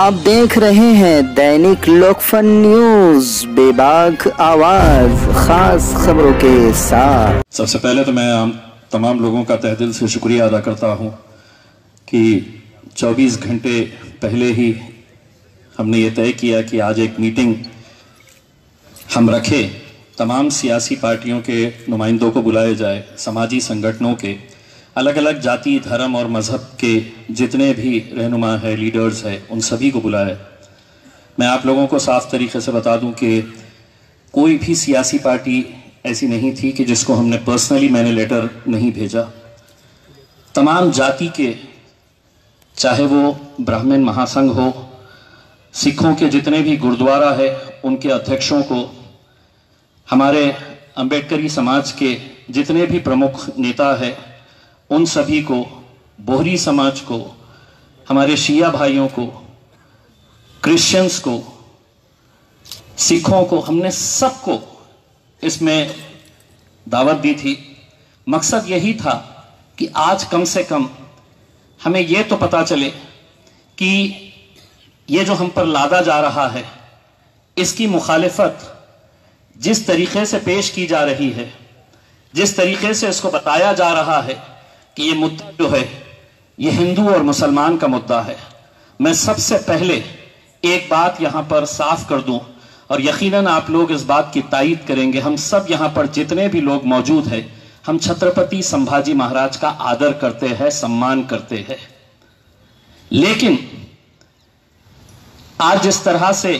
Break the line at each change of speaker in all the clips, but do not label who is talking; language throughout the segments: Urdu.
آپ دیکھ رہے ہیں دینک لوکفن نیوز، بے باک آواز، خاص خبروں کے ساتھ۔
سب سے پہلے تو میں تمام لوگوں کا تہ دل سے شکریہ ادا کرتا ہوں کہ 24 گھنٹے پہلے ہی ہم نے یہ طے کیا کہ آج ایک میٹنگ ہم رکھے، تمام سیاسی پارٹیوں کے نمائندوں کو بلائے جائے، سماجی سنگٹھنوں کے، الگ الگ جاتی، دھرم اور مذہب کے جتنے بھی رہنما ہیں، لیڈرز ہیں، ان سبھی کو بلائے۔ میں آپ لوگوں کو صاف طریقے سے بتا دوں کہ کوئی بھی سیاسی پارٹی ایسی نہیں تھی کہ جس کو ہم نے پرسنلی میں نے لیٹر نہیں بھیجا۔ تمام جاتی کے، چاہے وہ برہمن مہا سنگھ ہو، سکھوں کے جتنے بھی گردوارہ ہے ان کے ادھیکشوں کو، ہمارے امبیڈکری سماج کے جتنے بھی پرمکھ نیتا ہے ان سبھی کو، بوہری سماج کو، ہمارے شیعہ بھائیوں کو، کرسچنز کو، سکھوں کو، ہم نے سب کو اس میں دعوت دی تھی۔ مقصد یہی تھا کہ آج کم سے کم ہمیں یہ تو پتا چلے کہ یہ جو ہم پر لادا جا رہا ہے، اس کی مخالفت جس طریقے سے پیش کی جا رہی ہے، جس طریقے سے اس کو بتایا جا رہا ہے کہ یہ مدعا جو ہے یہ ہندو اور مسلمان کا مدعا ہے، میں سب سے پہلے ایک بات یہاں پر صاف کر دوں، اور یقیناً آپ لوگ اس بات کی تائید کریں گے، ہم سب یہاں پر جتنے بھی لوگ موجود ہیں، ہم چھترپتی سمبھاجی مہاراج کا آدر کرتے ہیں، سمان کرتے ہیں، لیکن آج جس طرح سے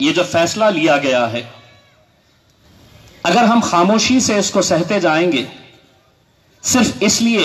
یہ جو فیصلہ لیا گیا ہے، اگر ہم خاموشی سے اس کو سہتے جائیں گے صرف اس لیے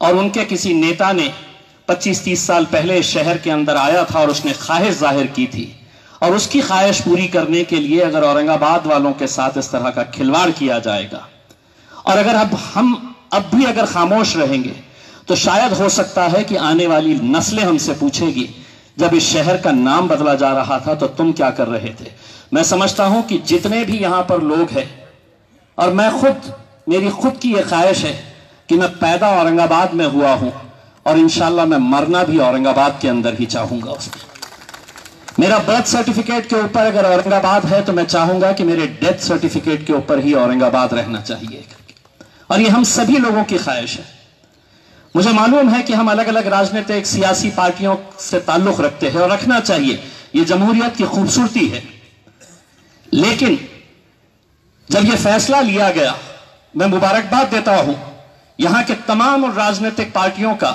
اور ان کے کسی نیتا نے 25-30 سال پہلے شہر کے اندر آیا تھا اور اس نے خواہش ظاہر کی تھی، اور اس کی خواہش پوری کرنے کے لیے اگر اورنگ آباد والوں کے ساتھ اس طرح کا کھلواڑ کیا جائے گا، اور اگر ہم اب بھی اگر خاموش رہیں گے تو شاید ہو سکتا ہے کہ آنے والی نسلیں ہم سے پوچھیں گی جب اس شہر کا نام بدلا جا رہا تھا تو تم کیا کر رہے تھے۔ میں سمجھتا ہوں کہ جتنے بھی یہاں پر لوگ ہیں، اور میری خود کی یہ خواہش ہے کہ میں پیدا اورنگ آباد میں ہوا ہوں اور انشاءاللہ میں مرنا بھی اورنگ آباد کے اندر ہی چاہوں گا۔ اس میں میرا برتھ سرٹیفکیٹ کے اوپر اگر اورنگ آباد ہے تو میں چاہوں گا کہ میرے ڈیتھ سرٹیفکیٹ کے اوپر ہی اورنگ آباد رہنا چاہیے، اور یہ ہم سبھی لوگوں کی خواہش ہے۔ مجھے معلوم ہے کہ ہم الگ الگ راجنیتک سیاسی پارٹیوں سے تعلق رکھتے ہیں اور رکھنا چاہیے، یہ جمہوریت کی خوبصورتی ہے، لیکن جب یہ فیصلہ لیا گیا، میں مبارکباد دیتا ہوں یہاں کے تمام راجنیتک پارٹیوں کا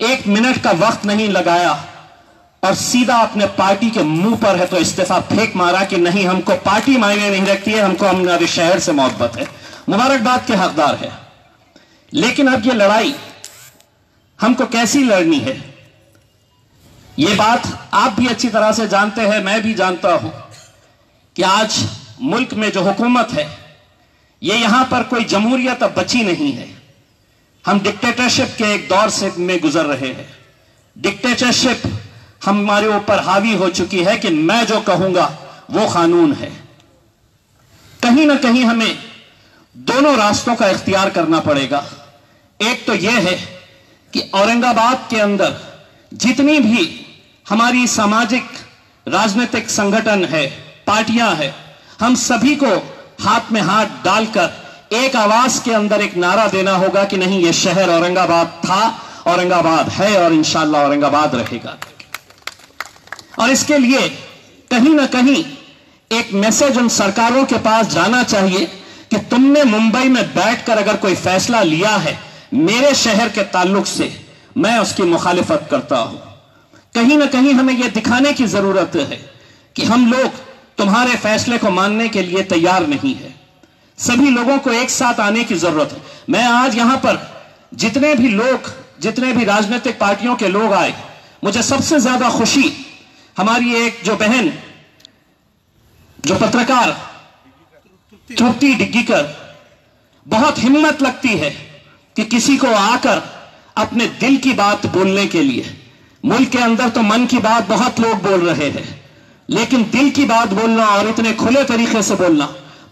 1 منٹ کا وقت نہیں لگایا اور سیدھا اپنے پارٹی کے منہ پر ہے تو استعفیٰ پھینک مارا کہ نہیں، ہم کو پارٹی معنی نہیں رکھتی ہے، ہم کو ہمارے شہر سے محبت ہے، مبارکباد کے حقدار ہے۔ لیکن اب یہ لڑائی ہم کو کیسی لڑنی ہے، یہ بات آپ بھی اچھی طرح سے جانتے ہیں، میں بھی جانتا ہوں کہ آج ملک میں جو حکومت ہے یہ یہاں پر کوئی جمہوریت اب بچی نہیں ہے، ہم ڈکٹیٹرشپ کے ایک دور سے میں گزر رہے ہیں۔ ڈکٹیٹرشپ ہمارے اوپر حاوی ہو چکی ہے کہ میں جو کہوں گا وہ قانون ہے۔ کہیں نہ کہیں ہمیں دونوں راستوں کا اختیار کرنا پڑے گا۔ ایک تو یہ ہے کہ اورنگ آباد کے اندر جتنی بھی ہماری سماجک راجنیتک سنگھٹن ہے، پارٹیاں ہیں، ہم سبھی کو ہاتھ میں ہاتھ ڈال کر ایک آواز کے اندر ایک نعرہ دینا ہوگا کہ نہیں، یہ شہر اورنگ آباد تھا، اورنگ آباد ہے، اور انشاءاللہ اورنگ آباد رہے گا۔ اور اس کے لیے کہیں نہ کہیں ایک میسج ان سرکاروں کے پاس جانا چاہیے کہ تم نے ممبئی میں بیٹھ کر اگر کوئی فیصلہ لیا ہے میرے شہر کے تعلق سے، میں اس کی مخالفت کرتا ہوں۔ کہیں نہ کہیں ہمیں یہ دکھانے کی ضرورت ہے کہ ہم لوگ تمہارے فیصلے کو ماننے کے لیے تیار نہیں ہے۔ سبھی لوگوں کو ایک ساتھ آنے کی ضرورت ہے۔ میں آج یہاں پر جتنے بھی راجنیتک پارٹیوں کے لوگ آئے، مجھے سب سے زیادہ خوشی ہماری ایک جو بہن، جو پترکار ترپتی ڈگیکر، بہت ہمت لگتی ہے کہ کسی کو آ کر اپنے دل کی بات بولنے کے لیے، ملک کے اندر تو من کی بات بہت لوگ بول رہے ہیں، لیکن دل کی بات بولنا اور اتنے کھلے طریقے سے بولنا